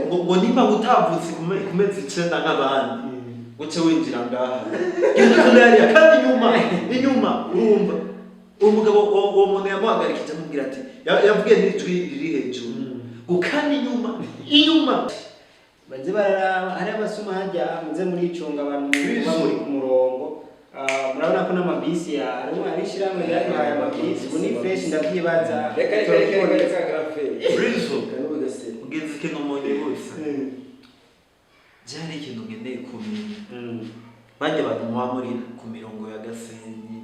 ngo niba utavutse kumezi 9 nk'abandi uce winjira ngaha yari kandi inyuma urumva umugabo uwo muntu yamuhagarikije amubwira ati yavugiye n'ijwi riri hejuru gukana inyuma baze bararaba hari abasuma hajya muze muri icunga abantu muri Kumirongo murabona ko n'amabisi arimo arishiramo yabaye amabisi buni fresh ndabyibaza reka grafe Brizo ugeze kino mu wihuse byari ikintu ngendeye kumenya bajya abantu muri Kumirongo ya Gasenyi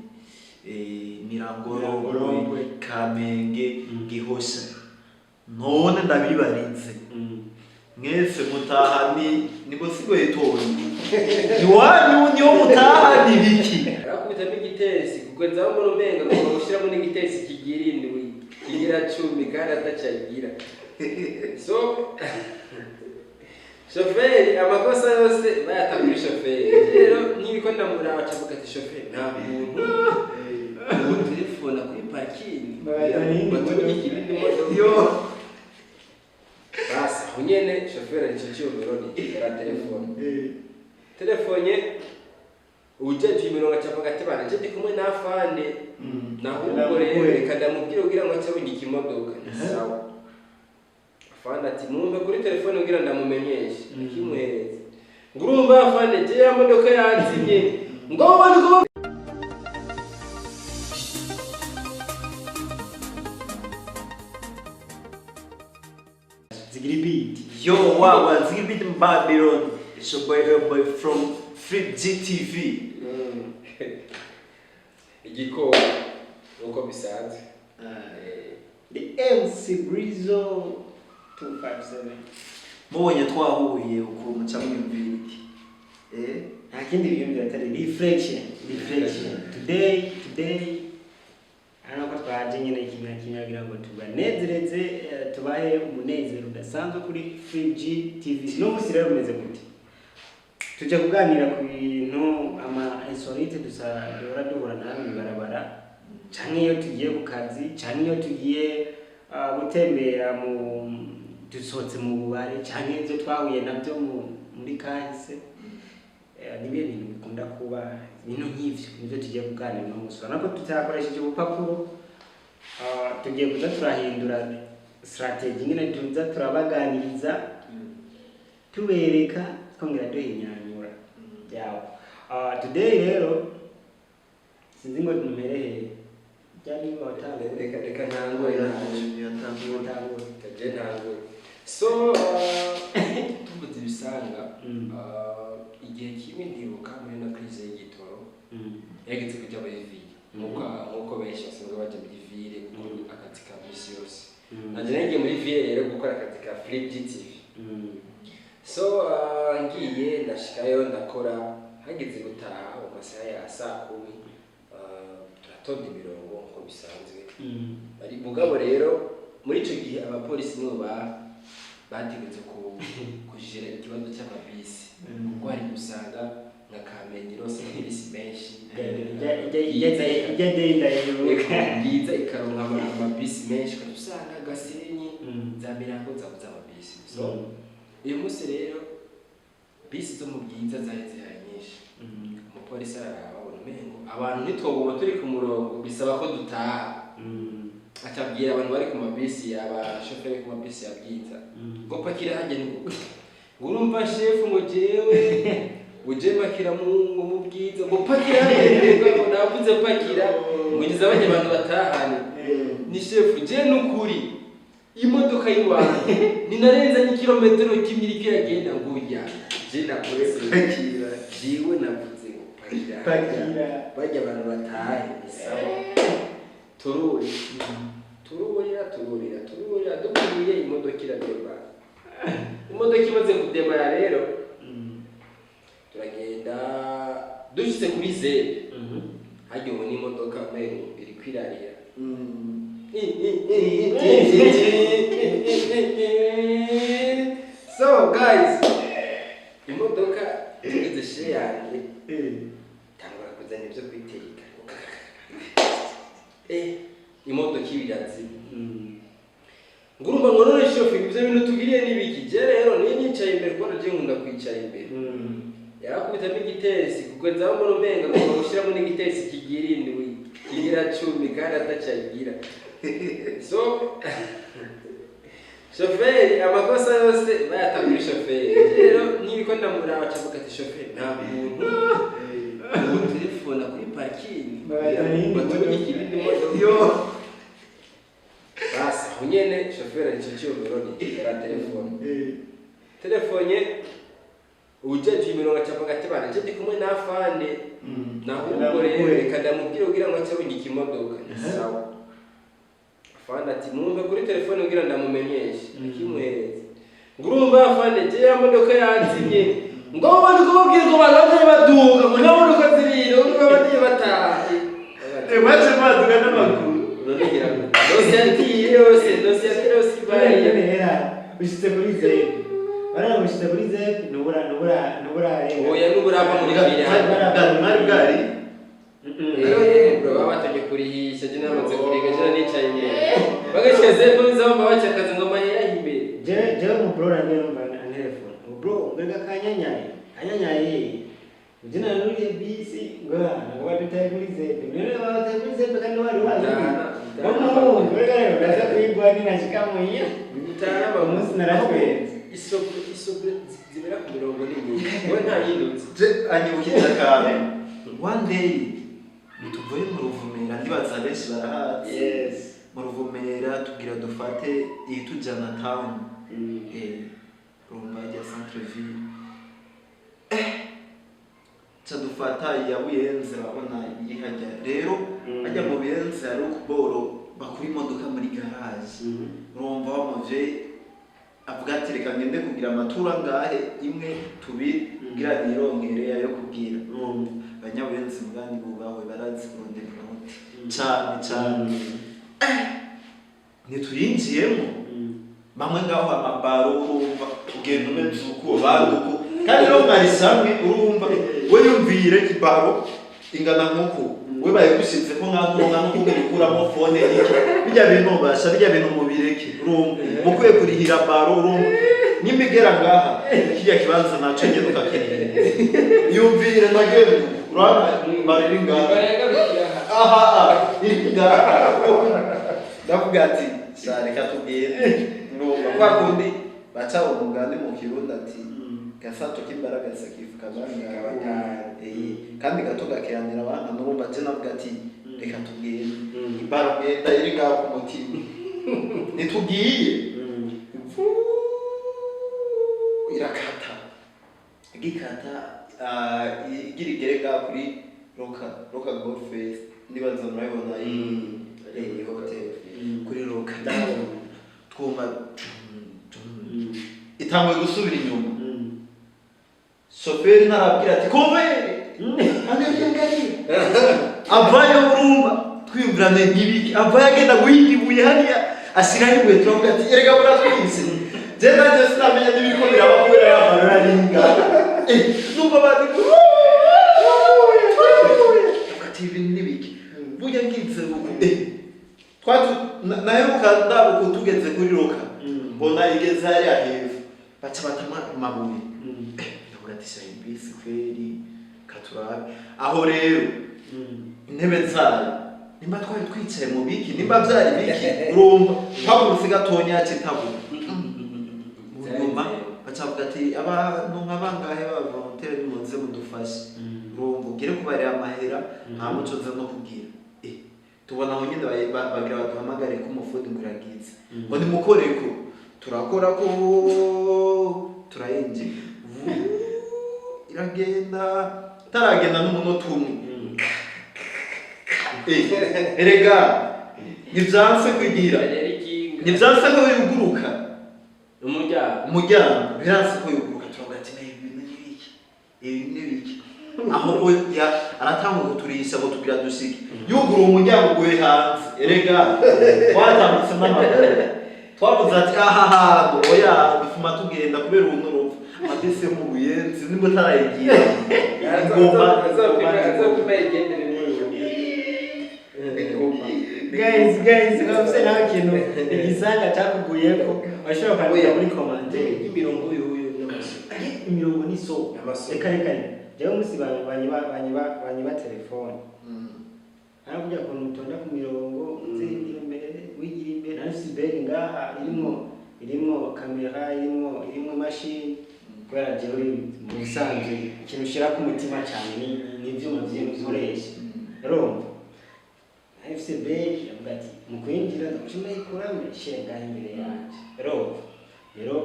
Mirangoro Kamenge Gihosha none ndabibarinze mwese mutahani nibo sigoye toni iwanyu niyo mutahani biki arakubita n'igitesi kuko nzaho mu mbenga ngo ushiramo n'igitesi kigira indwi kigira 10 kandi atacagira so shoferi amakosa yose bayatabira shoferi rero nibiko ndamuraba cavuga ati shoferi nta muntu telefone kuri parking batubye kibindi modoka yo basa unyene shoferi ari cyo bironi ya telefone uje Kumirongo cavuga ati bana je ndikumwe na afande naho urore kada mubwire ugira ngo cyabunye ikimodoka sawa afande ati mumbe kuri telefone ugira ndamumenyeshe akimuhereza ngurumva afande je ya modoka yanzimye ngo bana yo wow Zigibit Babylon boy from Free GTV igiko uko bisanzwe the MC Brizo 257 mubonye twahuye ukuntu cyamwimvira nta kindi bintu byatari reflection today ko twaje nyine kinyagira ngo tubanezereze tubahe umunezero udasanzwe kuri Free GTV no musirero umeze gute tujya kuganira ku bintu ama insolite dusadora duhura nabi barabara cyane iyo tugiye ku kazi cyane iyo tugiye gutembera mu dusotse mu bubare cyane ibyo twahuye nabyo muri kahise nibe bintu bikunda kuba ibintu nk'ivyo nivyo tugiye kuganira no musora nako tutakoresheje ubupapuro tugiye kuza turahindura strategy nyine tuza turabaganiriza tubereka twongera duhinyanyura yawo today rero sinzi ngo tumerehe byari batanga reka ntango so tuvuze Ibisanga igihe kimwe ndibuka muri na crise y'igitoro yageze kujya muri Ville nkuko benshi basanzwe bajya muri Ville gukora akazi ka misi yose nanje nagiye muri Ville rero gukora akazi ka Free GTV so ngiye ndashikayo ndakora hageze gutaha mu masaha ya saa 10 turatonda imirongo nko bisanzwe bari mugabo rero muri ico gihe abapolisi nibo bategetse kujira ikibazo cy'amabisi kuko hari gusanga nka Kamenge rose n'ibisi menshi yiza ikaronka amabisi menshi kadusanga Gasenyi za Mirango zabuza amabisi so uyu munsi rero bisi zo mu Bwiza zari zihari nyinshi umupolisi arababona umengo abantu nitwogoma turi ku murongo bisaba ko dutaha atabwira abantu bari ku mabisi abashoferi ku mabisi ya Bwiza ngo pakira hajye ni urumva chef ngo jewe uje makira mu Bwiza ngo pakira ngo navuze pakira ngize abanye abantu batahane ni chef je nukuri imodoka y'ubantu ninarenza ni kilometero kimwe kiragenda ngujya je nakurese pakira jiwe navuze ngo pakira bajya abantu batahe sawa tururira dukuriye imodoka iradeba imodoka imaze kudemara rero turagenda dushitse kuri zero hajye ubu n'imodoka mengo iri kwirarira so guys imodoka tugeze share yanjye tangura kuzana ibyo kwiteka imodoka ibirazi ngurumba ngo none shofi ibyo bintu tugiriye nibiki jere kwicara imbere yarakubitamo igitesi kuko nzaba mbona umenga ngomba gushyiramo n'igitesi kigira indwi kigira 10 kandi atacagira so shoferi amakosa yose bayatamira shoferi rero niko ndamuraba cavuga ati shoferi nta muntu telefone kuri parking baturi ikindi modoka yo basi unyene shoferi arico cyobero ni era telefone ujeje imirongo cavuga ati bana je ndi kumwe na afande naho reka ndamubwira kugira ngo ace bungika imodoka sawa afande ati mumbe kuri telefone kugira ndamumenyeshe akimuhereza ngurumva afande je ya modoka yanzimye ngo bandi kubabwira ngo bagaze baduka ngo nabo uko ziriro ngo bandi batahe maze maduka n'amakuru urabigira ngo dosiye yose bari yemera bishitse kuri zeru baramushitse kuri zeru nubura oya nuburava muri Ville mwari bwari bro babatonye kurihisha je namaze kuriga je nicaye imbere bagasheze ko bizamba bacakaza ngo mahera imbere je mu bro range numva na telefone bro mbega kanyanyaye ujina nuriye bisi ngo batutaye kuri zeru none babataye kuri zeru kandi wari mbega rero gaza kwigwa ni nashikamo iyo bitana ba umunsi narashwenze isoko zibera ku mirongo n'imwe we nta yindutse je anyibukije kame one day tuvuye mu ruvumera ndibaza benshi barahazi yes mu ruvumera tugira dufate itujana town rumba ya centre ville cha dufata ya buyenze babona yihajya rero ajya mu buyenze ari ukuboro bakuri imodoka muri garage rumva bamuje avuga ati reka ngende kugira amatura ngahe imwe tubiri kugira nironkere yo kubwira abanyabuyenzi mugani bubawe barazi kurondera umuti cyane ntituyinjiyemo bamwe ngaho amabaro urumva ugenda umeze uko banduko kandi rero mwari samwe urumva we yumvire ibaro ingana nk'uko we bayigushitse ko nkakuronka no kubikuramo phone iki bijya bintu basha bijya bintu mubireke urumva mukwiye kurihira baro urumva nimigera ngaha kijya kibanza naco ngendo kakeneye yumvire nagende urana bari ngaha ndavuga ati sare katugende urumva kwa kundi baca umugani mu kirundi ati gasato kimbaraga sakifuka banga kandi gato gakeranira abana n'urumva je navuga ati reka tugende ibaro genda iri ngaho ku mutima nitugiye irakata igikata igirigere ga kuri roka golf face nibaza murabona iyi hotel kuri roka twumva itangwe gusubira inyuma shoferi narabwira ati komvere avayo urumva twiyumvirane n'ibiki avayo agenda guhigibuye hariya asiraho ibuye turavuga ati erega buratwise je nanjye sinamenya n'ibiko biraba kubera yamarura n'inga numva bati ati ibintu n'ibiki burya ngize uku naheruka ndabuko tugeze kuri roka mbona igeze hariya hepfo baca batama amabuye bisi kweli katurabe aho rero intebe zayo nimba twari twicaye mu biki nimba byari biki urumva habuze gatonya citabu urumva bacavuga ati abantu nkabangahe ba volontaire muze mudufashe urumva ugire kubarira amahera nta muco zo no kugira tubona aho nyine bagira baduhamagare ko umufundi nguragize ngo nimukoreko turakora ko turayinjira iragenda taragenda n'umunota umwe erega nivyanse kwigira nivyanse ko yuguruka umuryango biranse ko yuguruka turavuga ati ibi n'ibiki aho ya aratanga kuturisha ngo tugira dushike yugura umuryango gwe hanze erega twatambutse n'amaguru twavuze ati aha oya dufuma tugenda kubera ubunuruvu matese mu buyenzi nimba tarayigira ngomba azopima igendere guys ngabuse nawe kintu igisanga cyakuguyeko washobora kwandika muri comment imirongo y'uyu n'amashusho imirongo ni so Amasoko. reka jewe musi banyiba telefone kujya kuntu utonda ku mirongo uzigira imbere wigira imbere nafise ibegi ngaha irimwo kamera irimwo mashini kubera jewe mu bisanzwe ikintu ushira ku mutima cyane ni ivyuma vy'ibikoresho urumva nafise ibegi avuga ati mu kwinjira ndacuma yikuramo shire ngaha imbere yanje rero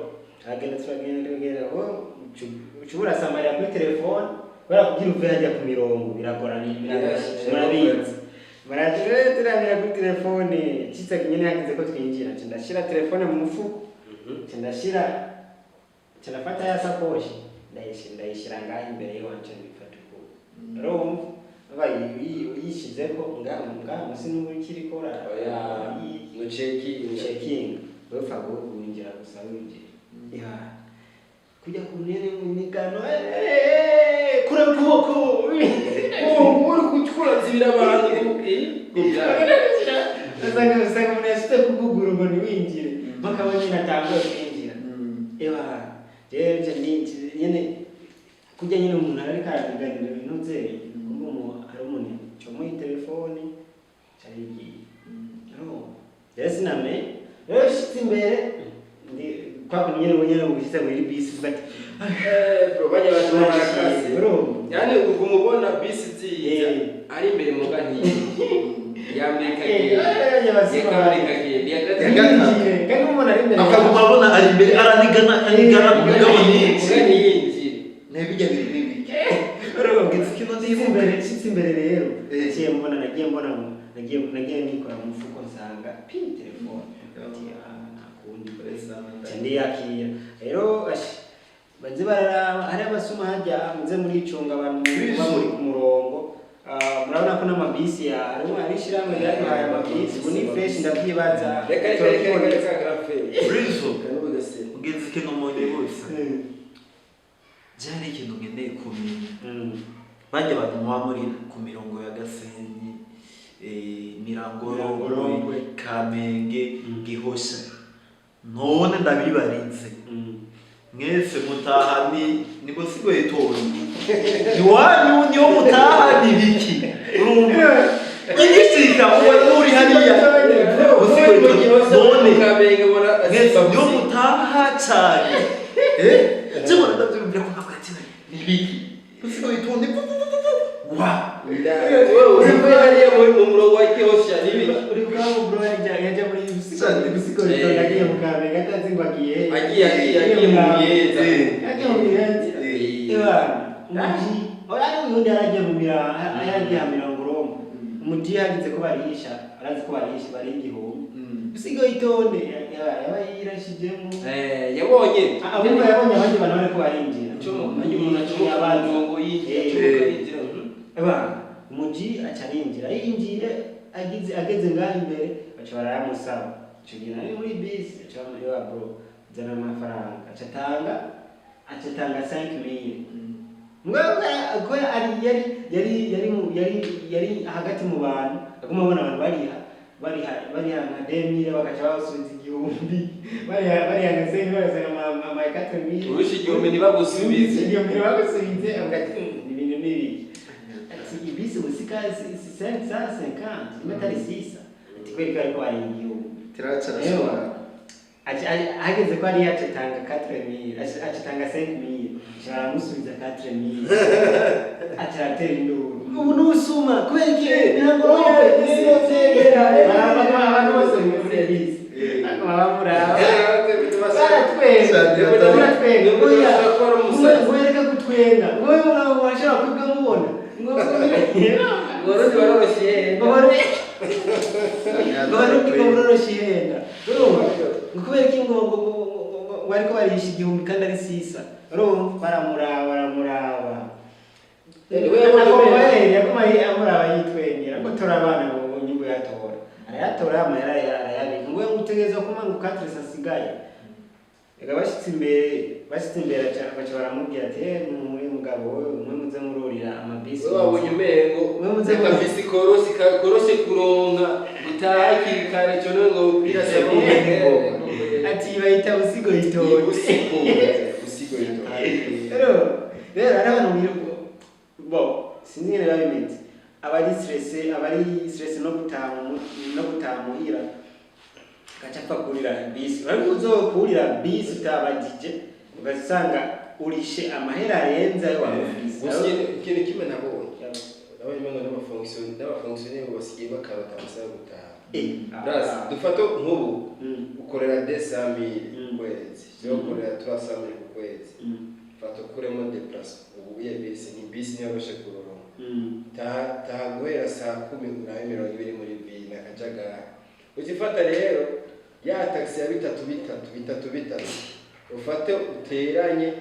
turagenda ushobora samarira kuri telefone kubera kugira uve hajya ku mirongo biragorana murabizi turamira kuri telefone kitse nyine yagize ko twinjira ndashira telefone mu mufuko ndafata ya sakoshi ndayishira ngaho imbere y'wanje ndifata uko urumva uyishizeko ngaho musi n'ubukiri kora no checking bapfa guhungira gusa winjira kujya kunene mu migano kure ukuboko uri kuchukura zibira abantu usanga umuntu yashyize kugugura ngo ntiwinjire bakaba nyine atanguye kwinjira nyine kujya nyine umuntu ariko araganira ibintu bye hari umuntu comuye telefoni cyarigiye rero sinamenye rero shitse imbere kwa kunyene wenyene mugishitse muri bisi bati bro banya batumakazi bro yani ukumubona bisi ziza ari imbere mu ganyi yambika kandi umuntu ari imbere akagumabona ari imbere aranigana mu mugabo ni yinjire nebijya biri bro ngitse kino shitse imbere rero ciye mbona nagiye nikora mu mufuko nsanga pin telefone ndi yakira rero baze bararaba hari abasuma hajya muze muri icunga abantu muri ku murongo murabona ko n'amabisi harimo arishiramo yabaye amabisi buni fresh ndavyibaza reka grafe Rizo ugeze kino mode bose jari ikintu ngendeye kumenya bajya abantu muri ku mirongo ya Gasenyi Mirangorongwe Kamenge Gihosha none ndabibarinze mwese mutahani niko sigoye toro iwanyu niyo mutahani biki igishika uri hariya usigoye none Kamenge bona mwese niyo mutaha cyane cyangwa ndabyumvira ko ntabwatina ni biki usigoye tone wa uri hariya mu murongo wa Gihosha nibi uri bwabo bro yaje muri ibisiko yagiye mu Kamenge atazingwagiye agiye mu Miyeza umuji orari uyundi aragiye mu ayagiye Mirangorongwe umuji yagize ko barisha arazi ko barisha bari igihumbi usigo itonde yaba yirashijemo yabonye abumva yabonye abandi bantu bari ko barinjira nanjye umuntu acunga abantu ngo yinjira umuji acarinjira yinjire ageze ngaho imbere baca baramusaba cyugira ari muri bisi aca yo bro zana amafaranga acatanga 5,000 mwaga ko yari hagati mu bantu aguma abona abantu bari nka demire bakaca basubiza igihumbi bari nka sengi barasanga ama 4,000 urushi igihumbi ntibagusubize agati ibintu nibi ati ibisi musika 550 imetari 6 ati kweli ko ari igihumbi tiracha ashobora ageze ko ari yacitanga 4,000 acitanga 5,000 cyaramusubiza 4,000 acyatera induru ubu nusuma kweki Mirangorongwe nisozera abantu bose muri bisi akabamura baratwenga kwerekana gutwenga wowe mwana washaka kwibwa mubona ngororoshienda kubera iki ngo bariko barisha igihumbi kandi ari sisa baramuraba amuraba yitwengera ko tora abana ngo nyungu yatora arayatora amahera arayabika ngo ngutegereza kumanga ukatresa asigaye ega bashitse imbere baca baramubwira ati muri mugabo mwe muze mururira amabisi wabonye umengo akabisi koroshe kuronka utahakiri kare cyo ngo birasaba ati bayita usigo itonde usigo rero hari abantu biruko bo sinzi ngene babimeze abari stress no gutamuhira gacha pakurira bisi bari kuzokurira bisi utabajije ugasanga urishe amahera arenze ayo wamufise ikintu kimwe nabonye abanyamanga n'abafonctionnaire basigaye bakarota amasaha yo gutaha dufata nk'ubu ukorera 200,000 kwezi cyo ukorera 300,000 kwezi fata ukuremo deplacement ubu ya bisi ni bisi niyo bashe kuronka guhera saa 10 urabe 20 muri Ville akajagara ukifata rero ya taxi ya bitatu ufate uteranye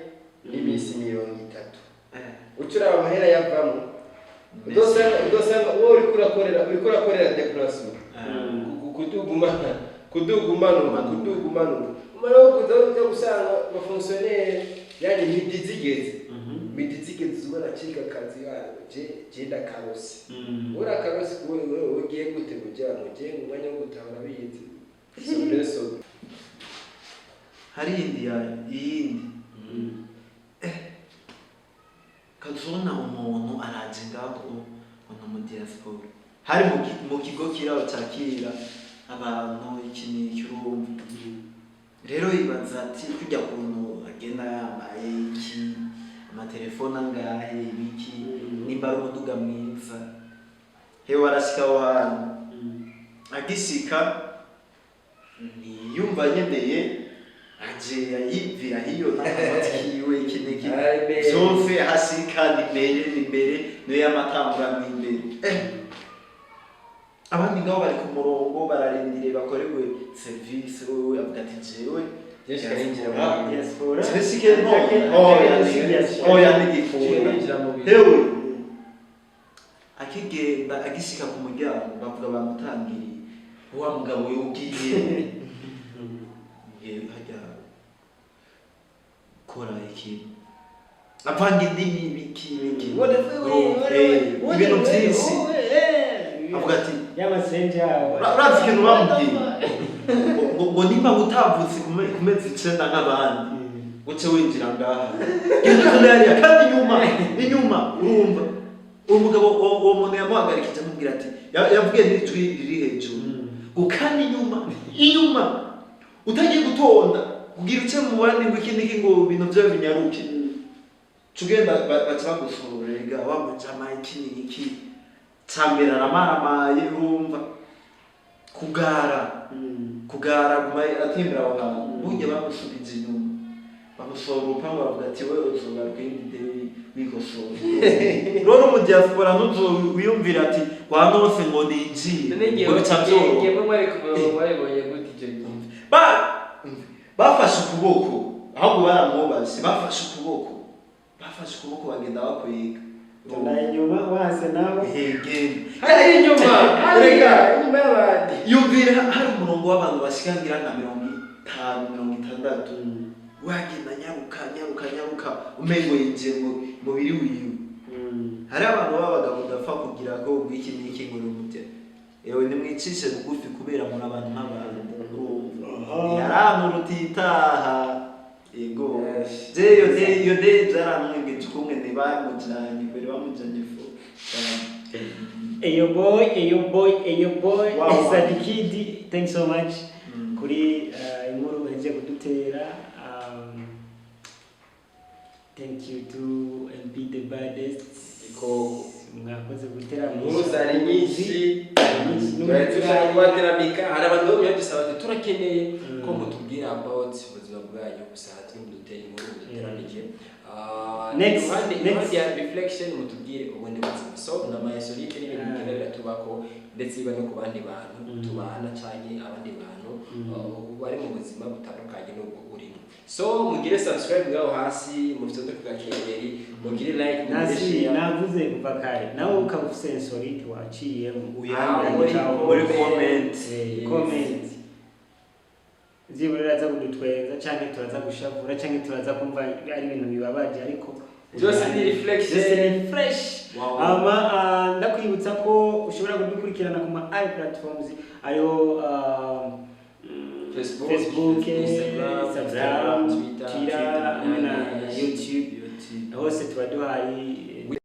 n'imisi 30 ucura amahera yavamo udosanga uwo uri kurakorera deplacement kudugumana umara kuza gusanga abafonctionnaire yani midizigeze zubara cika kazi yabo je ndakarose ura karose wewe ugiye gute kujyana je umwanya wo gutahura biyizi so hari iyindi kazona umuntu araje ngaho mu diaspora hari mu kigo kiraho cyakira abantu ikintu cy'urumva rero ibaza ati kujya kuntu agenda yambaye iki amatelefone angahe ibiki nimba ari umuduga mwiza hewe arashika ahantu agishika niyumva nyendeye aje yivira hiyo n'amatwiwe ikineki byose hashika imbere niyo yamatangura imbere abandi ngabo bari ku murongo bararindire bakorewe service wewe avuga ati jewe diaspora sike no hewe akigenda agishika ku muryango bavuga bamutangiriye wa mugabo yugiye hajya kora iki apanga indimi biki ibintu byinshi avuga ati y'amasenje yawe urazi ikintu bamubwiye ngo nimba utavutse kumezi 9 nk'abandi uce winjira ngaha igihugu kandi inyuma urumva umugabo uwo muntu yamuhagarikije amubwira ati yavugiye n'ijwi riri hejuru ngo kandi inyuma utagiye gutonda kugira uce mu bandi ngo iki ngo ibintu byawe binyaruke tugenda baca bagusorega wamujama iki tambira ramaramaye urumva kugara gumaye atimbira aho hantu burya bamusubije inyuma bamusora urupangu bavuga ati wewe uzoga rw'indi wikosora rero mu diaspora nuzo wiyumvira ati wanose ngo ninjire ngo bicabyoro bafashe ukuboko ahubwo baramwubashye bafashe ukuboko bagenda bakwiga inyuma wase nawe hari inyuma y'abandi yumvira hari umurongo w'abantu bashikangira nka 50-60 wagenda nyaruka umengo yinjiye mu biri wiwe hari abantu babaga budapfa kugira ko ubwiki n'iki ngo rumute yewe nimwicishe bugufi kubera muri abantu nk'abantu yaramu rutitaha ego yo de zaramwibwe tukumwe ne bamujanye bari bamujanye fo Eyo boy wow. Is the kid. Thanks so much kuri inkuru baje kudutera. Thank you to MP the baddest ko mwakoze gutera muzari nyinshi turashaka kwateramika hari abantu bamwe dusaba turakeneye ko mutubwira about ubuzima bwanyu busatse mudutera inkuru duteranije next reflection mutubwire ubundi buzima so na mayesolite n'ibintu bigerera tubako ndetse iba no ku bandi bantu tubana cyane abandi bantu bari mu buzima butandukanye n'ubwo urimo so mugire subscribe ngaho hasi mufite kugakengeri mugire like nasi navuze kuva kare nawe ukaba sensorite waciye muri comment ziburira za kudutwenza cyane turaza gushavura cyane turaza kumva ari ibintu bibabaje ariko just ni reflection fresh ndakwibutsa ko ushobora kudukurikirana ku ma platforms ayo Facebook, Instagram, Twitter, hose tuba duhari